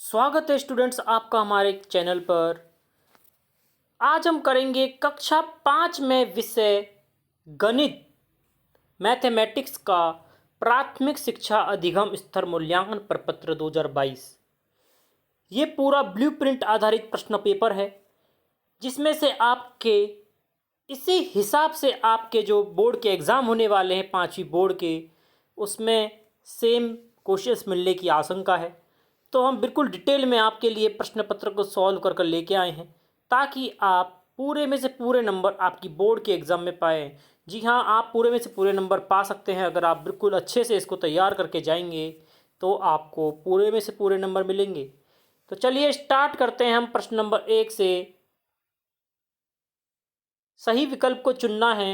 स्वागत है स्टूडेंट्स आपका हमारे चैनल पर। आज हम करेंगे कक्षा 5 में विषय गणित मैथमेटिक्स का प्राथमिक शिक्षा अधिगम स्तर मूल्यांकन प्रपत्र 2022। ये पूरा ब्लूप्रिंट आधारित प्रश्न पेपर है जिसमें से आपके इसी हिसाब से आपके जो बोर्ड के एग्ज़ाम होने वाले हैं 5वीं बोर्ड के, उसमें सेम क्वेश्चंस मिलने की आशंका है। तो हम बिल्कुल डिटेल में आपके लिए प्रश्न पत्र को सॉल्व कर लेके आए हैं ताकि आप पूरे में से पूरे नंबर आपकी बोर्ड के एग्ज़ाम में पाएँ। जी हाँ, आप पूरे में से पूरे नंबर पा सकते हैं अगर आप बिल्कुल अच्छे से इसको तैयार करके जाएंगे तो आपको पूरे में से पूरे नंबर मिलेंगे। तो चलिए स्टार्ट करते हैं हम प्रश्न नंबर 1 से। सही विकल्प को चुनना है।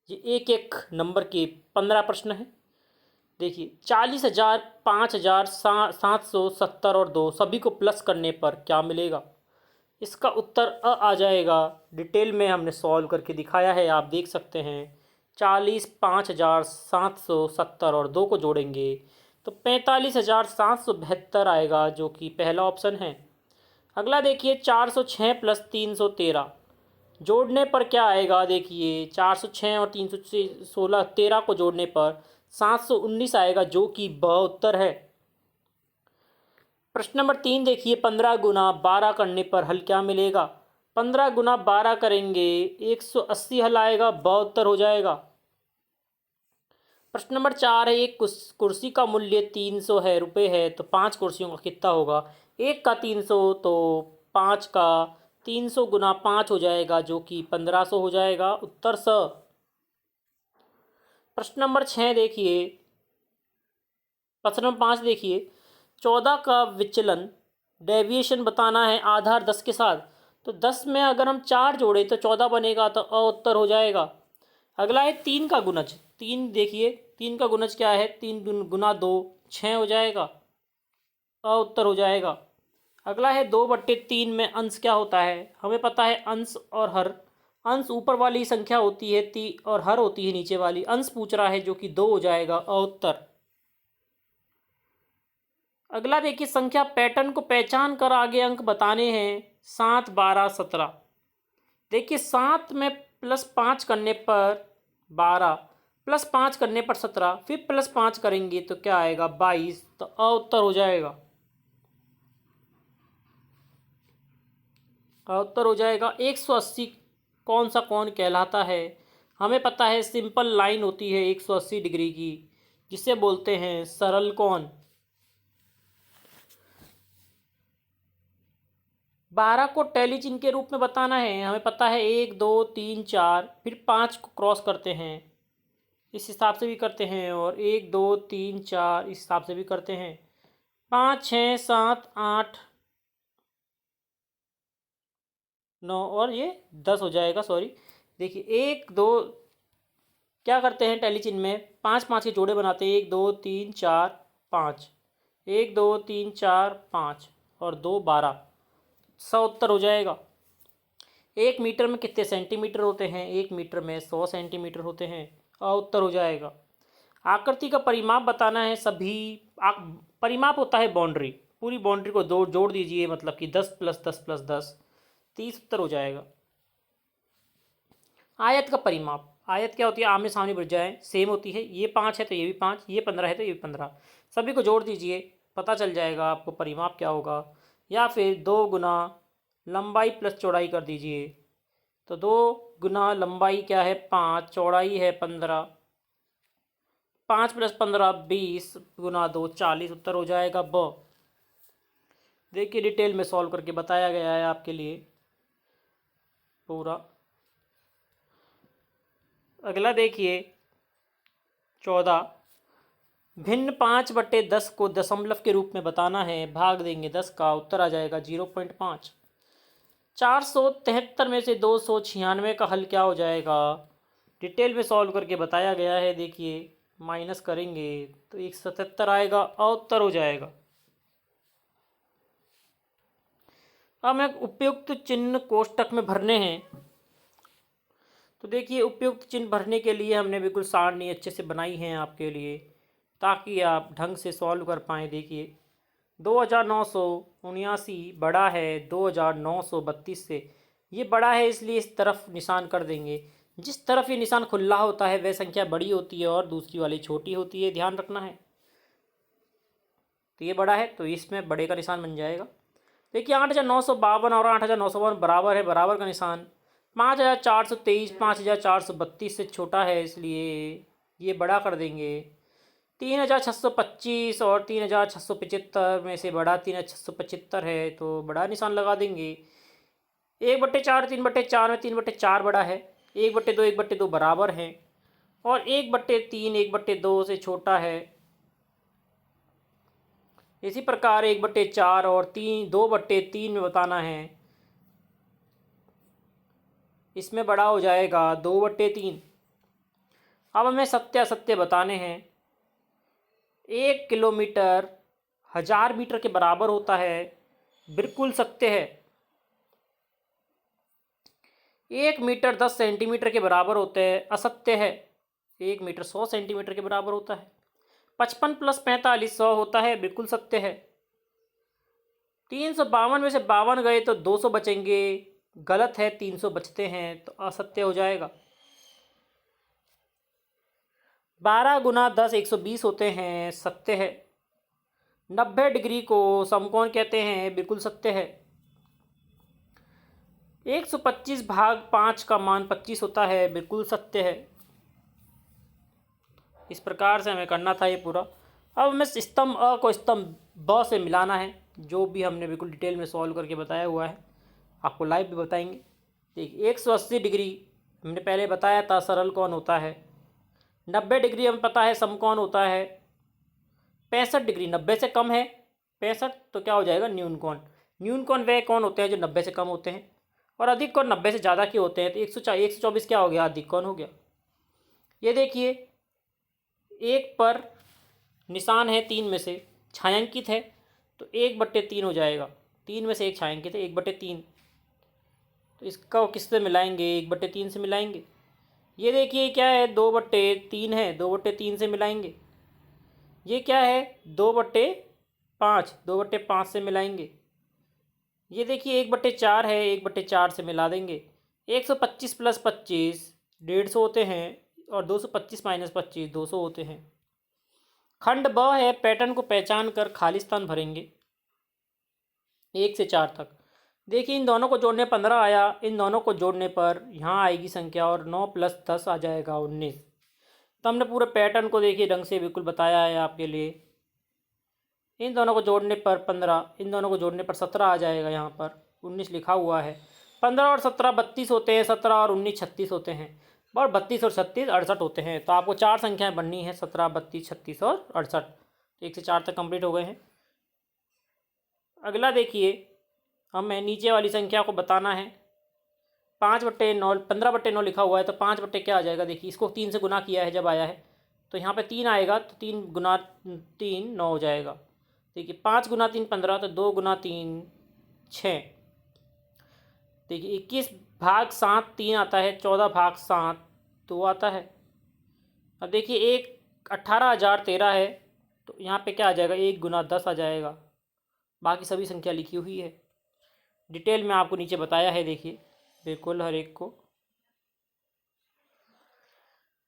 ये एक एक नंबर के 15 प्रश्न हैं। देखिए 40,000, 5,000, 770 और 2 सभी को प्लस करने पर क्या मिलेगा। इसका उत्तर आ जाएगा। डिटेल में हमने सॉल्व करके दिखाया है, आप देख सकते हैं। 40, 5,000, 770 और 2 को जोड़ेंगे तो 45,772 आएगा, जो कि पहला ऑप्शन है। अगला देखिए 406 प्लस 313 जोड़ने पर क्या आएगा। देखिए 406 और 316 13 को जोड़ने पर 719 आएगा, जो कि ब उत्तर है। प्रश्न नंबर 3 देखिए 15 गुना 12 करने पर हल क्या मिलेगा। 15 गुना 12 करेंगे 180 हल आएगा, ब उत्तर हो जाएगा। प्रश्न नंबर 4 है, एक कुर्सी का मूल्य 300 है रुपये है, तो 5 कुर्सियों का कितना होगा। एक का 300 तो 5 का 300 गुना 5 हो जाएगा, जो कि 1500 हो जाएगा, उत्तर स। प्रश्न नंबर 6 देखिए, प्रश्न नंबर 5 देखिए 14 का विचलन डेविएशन बताना है आधार 10 के साथ। तो 10 में अगर हम 4 जोड़े तो 14 बनेगा, तो अ उत्तर हो जाएगा। अगला है 3 का गुणज। 3 देखिए 3 का गुणज क्या है, 3 गुना 2 6 हो जाएगा, अ उत्तर हो जाएगा। अगला है 2/3 में अंश क्या होता है। हमें पता है अंश और हर। अंश ऊपर वाली संख्या होती है ती और हर होती है नीचे वाली। अंश पूछ रहा है, जो कि 2 हो जाएगा, अ उत्तर। अगला देखिए संख्या पैटर्न को पहचान कर आगे अंक बताने हैं। 7, 12, 17। देखिए 7 में +5 करने पर 12, +5 करने पर 17, फिर +5 करेंगे तो क्या आएगा 22, तो अ उत्तर हो जाएगा। उत्तर हो जाएगा। 180 कौन सा कोण कहलाता है। हमें पता है सिंपल लाइन होती है 180 डिग्री की, जिसे बोलते हैं सरल कोण। 12 को टैली चिन्ह के रूप में बताना है। हमें पता है 1, 2, 3, 4, फिर 5 को क्रॉस करते हैं, इस हिसाब से भी करते हैं, और 1, 2, 3, 4 इस हिसाब से भी करते हैं। 5, 6, 7, 8, 9 और ये 10 हो जाएगा, सॉरी। देखिए 1, 2 क्या करते हैं टैली चिन्ह में 5 5 के जोड़े बनाते हैं। 1, 2, 3, 4, 5, 1, 2, 3, 4, 5 और 2, 12, 100 उत्तर हो जाएगा। 1 मीटर में कितने सेंटीमीटर होते हैं। 1 मीटर में 100 सेंटीमीटर होते हैं, अ उत्तर हो जाएगा। आकृति का परिमाप बताना है। सभी परिमाप होता है बाउंड्री, पूरी बाउंड्री को जोड़ दीजिए, मतलब कि 10 + 10 + 10 30 उत्तर हो जाएगा। आयत का परिमाप। आयत क्या होती है, आमने सामने भुजाएं सेम होती है। ये 5 है तो ये भी 5, ये 15 है तो ये भी 15, सभी को जोड़ दीजिए, पता चल जाएगा आपको परिमाप क्या होगा। या फिर 2 गुना लंबाई प्लस चौड़ाई कर दीजिए, तो 2 गुना लंबाई क्या है 5, चौड़ाई है 15, 5 + 15 20 गुना 2 40, उत्तर हो जाएगा ब। देखिए डिटेल में सॉल्व करके बताया गया है आपके लिए पूरा। अगला देखिए 14, भिन्न 5/10 को दशमलव के रूप में बताना है। भाग देंगे 10 का, उत्तर आ जाएगा 0.5। 473 में से 296 का हल क्या हो जाएगा। डिटेल में सॉल्व करके बताया गया है। देखिए माइनस करेंगे तो 177 आएगा, अ उत्तर हो जाएगा। अब हमें उपयुक्त चिन्ह कोष्टक में भरने हैं। तो देखिए उपयुक्त चिन्ह भरने के लिए हमने बिल्कुल सारणी अच्छे से बनाई है आपके लिए, ताकि आप ढंग से सॉल्व कर पाएँ। देखिए 2979 बड़ा है 2932 से। ये बड़ा है इसलिए इस तरफ निशान कर देंगे। जिस तरफ ये निशान खुला होता है वह संख्या बड़ी होती है और दूसरी वाली छोटी होती है, ध्यान रखना है। तो ये बड़ा है तो इसमें बड़े का निशान बन जाएगा। देखिए 8,952 और 8,952 बराबर है, बराबर का निशान। 5,423 5,432 से छोटा है इसलिए ये बड़ा कर देंगे। 3,625 और 3,675 में से बड़ा 3,675 है तो बड़ा निशान लगा देंगे। 1/4 3/4 में 3/4 बड़ा है। 1/2 1/2 बराबर है और 1/3 1/2 से छोटा है। इसी प्रकार 1/4 और 2/3 में बताना है, इसमें बड़ा हो जाएगा 2/3। अब हमें सत्य असत्य बताने हैं। 1 किलोमीटर 1000 मीटर के बराबर होता है, बिल्कुल सत्य है। 1 मीटर 10 सेंटीमीटर के बराबर होते हैं, असत्य है। 1 मीटर 100 सेंटीमीटर के बराबर होता है। 55 + 45 100 होता है, बिल्कुल सत्य है। 352 में से 52 गए तो 200 बचेंगे, गलत है। 300 बचते हैं तो असत्य हो जाएगा। 12 × 10 120 होते हैं, सत्य है। 90 डिग्री को समकोण कहते हैं, बिल्कुल सत्य है। 125/5 का मान 25 होता है, बिल्कुल सत्य है। इस प्रकार से हमें करना था ये पूरा। अब हमें स्तंभ अ को स्तंभ ब से मिलाना है, जो भी हमने बिल्कुल डिटेल में सॉल्व करके बताया हुआ है, आपको लाइव भी बताएंगे। देखिए 180 डिग्री हमने पहले बताया था सरल कोण होता है। 90 डिग्री हमें पता है समकोण होता है। 65 डिग्री 90 से कम है, 65 तो क्या हो जाएगा न्यून कोण। न्यून कोण वह कोण होते हैं जो 90 से कम होते हैं और अधिक कोण 90 से ज़्यादा के होते हैं। तो 124 क्या हो गया, अधिक कोण हो गया। ये देखिए एक पर निशान है 3 में से, छायांकित है तो 1/3 हो जाएगा। 3 में से एक छायांकित है, 1/3। तो इसका किससे मिलाएंगे, 1/3 से मिलाएंगे। ये देखिए क्या है, 2/3 है, 2/3 से मिलाएंगे। ये क्या है 2/5, 2/5 से मिलाएंगे। ये देखिए 1/4 है, 1/4 से मिला देंगे। 125 + 25 150 होते हैं और 225 - 25 200 होते हैं। खंड ब है, पैटर्न को पहचान कर खाली स्थान भरेंगे 1 से 4 तक। देखिए इन दोनों को जोड़ने 15 आया, इन दोनों को जोड़ने पर यहाँ आएगी संख्या और 9 + 10 आ जाएगा 19। तो हमने पूरे पैटर्न को देखिए ढंग से बिल्कुल बताया है आपके लिए। इन दोनों को जोड़ने पर 15, इन दोनों को जोड़ने पर 17 आ जाएगा। यहाँ पर 19 लिखा हुआ है। 15 और 17 32 होते हैं, 17 और 19 36 होते हैं और 32 और 36 68 होते हैं। तो आपको 4 संख्याएं बननी है, 17 32 36 और 68। तो 1 से 4 तक कंप्लीट हो गए हैं। अगला देखिए हमें नीचे वाली संख्या को बताना है। 5/9 15/9 लिखा हुआ है तो 5 बट्टे क्या आ जाएगा, देखिए इसको 3 से गुना किया है जब आया है तो यहाँ पे 3 आएगा तो 3 × 3 9 हो जाएगा। देखिए 5 × 3 15 तो 2 × 3 6। देखिए 21/7 3 आता है, 14/7 2 आता है। अब देखिए 18,013 है तो यहाँ पे क्या आ जाएगा, 1 × 10 आ जाएगा। बाकी सभी संख्या लिखी हुई है, डिटेल में आपको नीचे बताया है, देखिए बिल्कुल हर एक को।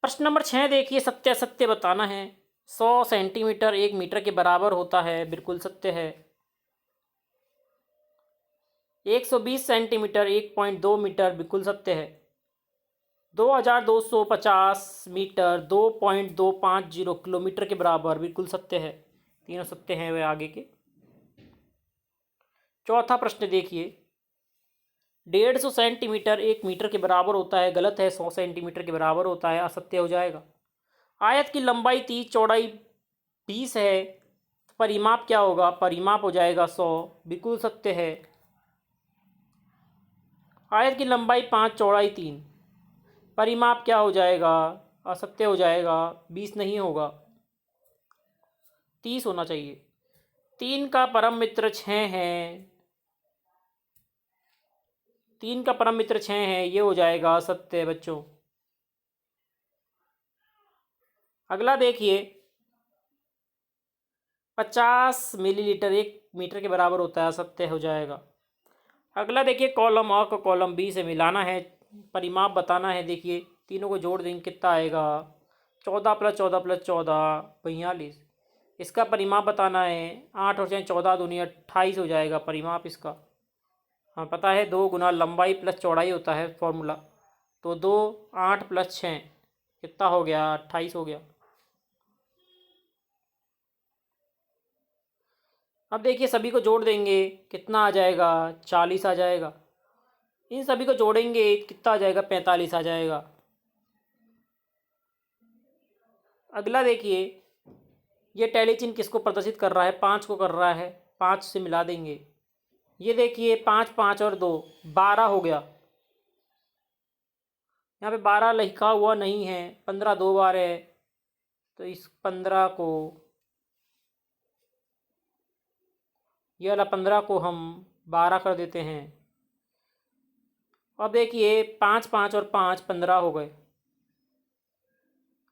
प्रश्न नंबर 6 देखिए, सत्य असत्य बताना है। 100 सेंटीमीटर 1 मीटर के बराबर होता है, बिल्कुल सत्य है। 120 सेंटीमीटर 1.2 मीटर, बिल्कुल सत्य है। 2250 मीटर 2.250 किलोमीटर के बराबर, बिल्कुल सत्य है। तीनों सत्य हैं वे आगे के। चौथा प्रश्न देखिए, 150 सेंटीमीटर 1 मीटर के बराबर होता है, गलत है। 100 सेंटीमीटर के बराबर होता है, असत्य हो जाएगा। आयत की लंबाई 30 चौड़ाई 20 है, परिमाप क्या होगा, परिमाप हो जाएगा 100, बिल्कुल सत्य है। आयत की लंबाई 5 चौड़ाई 3, परिमाप क्या हो जाएगा, असत्य हो जाएगा, 20 नहीं होगा, 30 होना चाहिए। 3 का परम मित्र 6 है, 3 का परम मित्र 6 है, ये हो जाएगा सत्य बच्चों। अगला देखिए, 50 मिलीलीटर 1 मीटर के बराबर होता है, सत्य हो जाएगा। अगला देखिए, कॉलम अ को कॉलम बी से मिलाना है, परिमाप बताना है। देखिए तीनों को जोड़ देंगे, कितना आएगा? 14 + 14 + 14 42। इसका परिमाप बताना है, 8 और 6 14 दूनी 28 हो जाएगा परिमाप इसका। हाँ पता है, 2 गुना लंबाई प्लस चौड़ाई होता है फॉर्मूला। तो 2 8 + 6 कितना हो गया? 28 हो गया। अब देखिए सभी को जोड़ देंगे, कितना आ जाएगा? 40 आ जाएगा। इन सभी को जोड़ेंगे, कितना आ जाएगा? 45 आ जाएगा। अगला देखिए, ये टेलीचिन किसको प्रदर्शित कर रहा है? 5 को कर रहा है। 5 से मिला देंगे। ये देखिए 5 5 और 2 12 हो गया। यहाँ पे 12 लिखा हुआ नहीं है, 15 दो बार है, तो इस 15 को, ये वाला 15 को हम 12 कर देते हैं। अब देखिए 5 5 और 5 15 हो गए।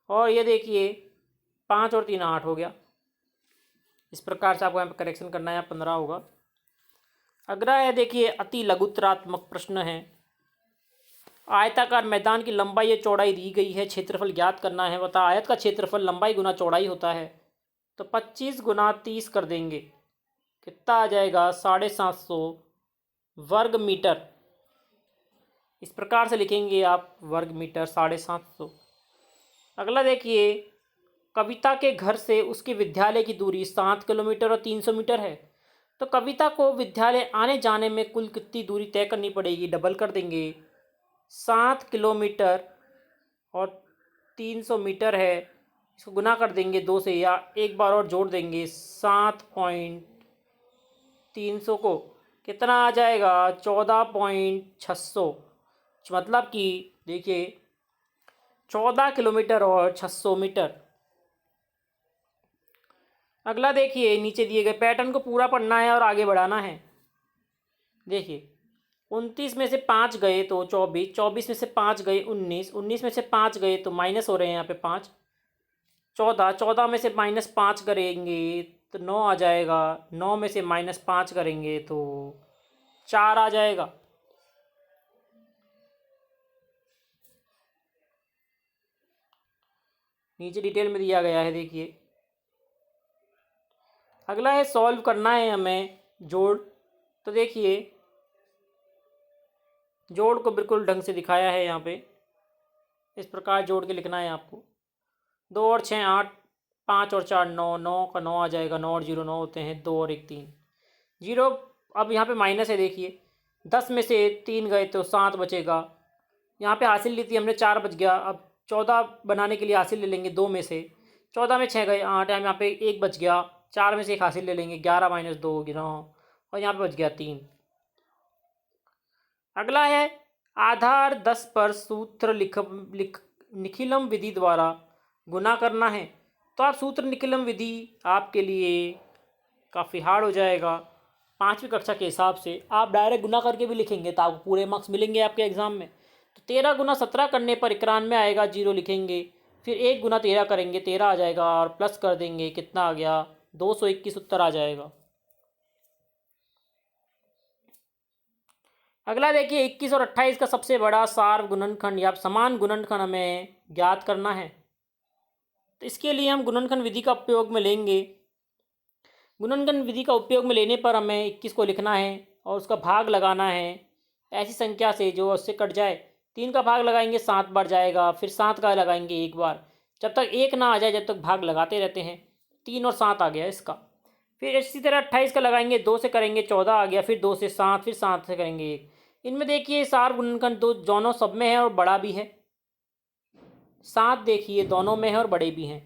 और ये देखिए 5 और 3 8 हो गया। इस प्रकार से आपको यहाँ पे करेक्शन करना है, 15 होगा। अगला है देखिए, अति लघुत्तरात्मक प्रश्न है। आयताकार मैदान की लंबाई या चौड़ाई दी गई है, क्षेत्रफल ज्ञात करना है। बता, आयत का क्षेत्रफल लंबाई गुना चौड़ाई होता है, तो 25 गुना 30 कर देंगे, कितना आ जाएगा? 750 वर्ग मीटर। इस प्रकार से लिखेंगे आप, वर्ग मीटर 750। अगला देखिए, कविता के घर से उसके विद्यालय की दूरी 7 किलोमीटर और 300 मीटर है, तो कविता को विद्यालय आने जाने में कुल कितनी दूरी तय करनी पड़ेगी? डबल कर देंगे, 7 किलोमीटर और 300 मीटर है, इसको गुना कर देंगे 2 से, या एक बार और जोड़ देंगे 7.300 को, कितना आ जाएगा? 14.600। मतलब कि देखिए 14 किलोमीटर और 600 मीटर। अगला देखिए, नीचे दिए गए पैटर्न को पूरा पढ़ना है और आगे बढ़ाना है। देखिए 29 में से 5 गए तो 24, 24 में से 5 गए 19, 19 में से 5 गए तो माइनस हो रहे हैं यहाँ पे 5, 14, 14 में से -5 करेंगे तो 9 आ जाएगा, 9 में से -5 करेंगे तो 4 आ जाएगा। नीचे डिटेल में दिया गया है, देखिए। अगला है, सॉल्व करना है हमें जोड़। तो देखिए जोड़ को बिल्कुल ढंग से दिखाया है यहाँ पे, इस प्रकार जोड़ के लिखना है आपको। 2 और 6 8, 5 और 4 9, 9 का 9 आ जाएगा, 9 और 0 9 होते हैं, 2 और 1 3 0। अब यहाँ पे माइनस है, देखिए 10 में से 3 गए तो 7 बचेगा। यहाँ पे हासिल ली थी हमने, 4 बच गया। अब 14 बनाने के लिए हासिल ले लेंगे 2 में से, 14 में 6 गए 8, यहाँ पे 1 बच गया, 4 में से 1 हासिल ले लेंगे, 11 - 2 9, और यहाँ पे बच गया 3। अगला है, आधार 10 पर सूत्र निखिलम विधि द्वारा गुना करना है। तो आप सूत्र निखिलम विधि आपके लिए काफ़ी हार्ड हो जाएगा। 5वीं कक्षा के हिसाब से आप डायरेक्ट गुना करके भी लिखेंगे तो आपको पूरे मार्क्स मिलेंगे आपके एग्ज़ाम में। तो 13 गुना 17 करने पर 91 आएगा, 0 लिखेंगे, फिर 1 गुना 13 करेंगे, 13 आ जाएगा, और प्लस कर देंगे, कितना आ गया? 221 उत्तर आ जाएगा। अगला देखिए, 21 और 28 का सबसे बड़ा सार गुणनखंड या समान गुणनखंड हमें ज्ञात करना है। तो इसके लिए हम गुणनखंड विधि का उपयोग में लेंगे। गुणनखंड विधि का उपयोग में लेने पर हमें 21 को लिखना है और उसका भाग लगाना है ऐसी संख्या से जो उससे कट जाए। 3 का भाग लगाएंगे 7 बार जाएगा, फिर 7 का लगाएंगे 1 बार, जब तक 1 ना आ जाए जब तक भाग लगाते रहते हैं। 3 और 7 आ गया इसका। फिर इसी तरह 28 का लगाएंगे, 2 से करेंगे 14 आ गया, फिर 2 से 7, फिर 7 से करेंगे 1। इनमें देखिए सार गुणनखंड दो दोनों सब में है और बड़ा भी है। 7 देखिए दोनों में है और बड़े भी हैं,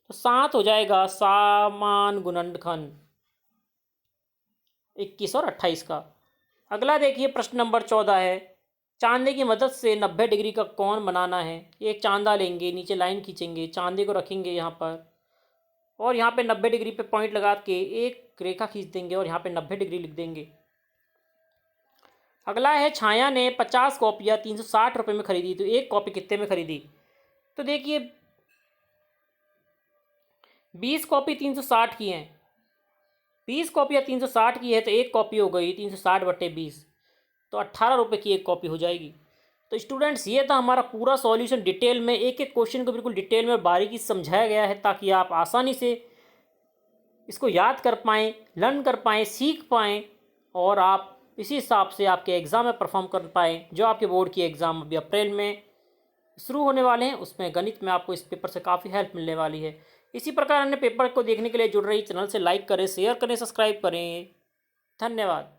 तो 7 हो जाएगा समान गुणनखंड 21 और 28 का। अगला देखिए, प्रश्न नंबर 14 है, चांदे की मदद से 90 डिग्री का कोण बनाना है। एक चांदा लेंगे, नीचे लाइन खींचेंगे, चांदे को रखेंगे यहाँ पर, और यहाँ पे 90 डिग्री पे पॉइंट लगा के एक रेखा खींच देंगे और यहाँ पे 90 डिग्री लिख देंगे। अगला है, छाया ने 50 कॉपियाँ 360 रुपये में खरीदी, तो एक कॉपी कितने में खरीदी? तो देखिए 20 कॉपी 360 की हैं, 20 कॉपियाँ 360 की है तो एक कॉपी हो गई 360/20, तो 18 रुपये की एक कॉपी हो जाएगी। तो स्टूडेंट्स ये था हमारा पूरा सॉल्यूशन, डिटेल में एक एक क्वेश्चन को बिल्कुल डिटेल में बारीकी से समझाया गया है, ताकि आप आसानी से इसको याद कर पाएँ, लर्न कर पाएँ, सीख पाएँ, और आप इसी हिसाब से आपके एग्ज़ाम में परफॉर्म कर पाएँ। जो आपके बोर्ड की एग्ज़ाम अभी अप्रैल में शुरू होने वाले हैं, उसमें गणित में आपको इस पेपर से काफ़ी हेल्प मिलने वाली है। इसी प्रकार अन्य पेपर को देखने के लिए जुड़ रही चैनल से लाइक करें, शेयर करें, सब्सक्राइब करें। धन्यवाद।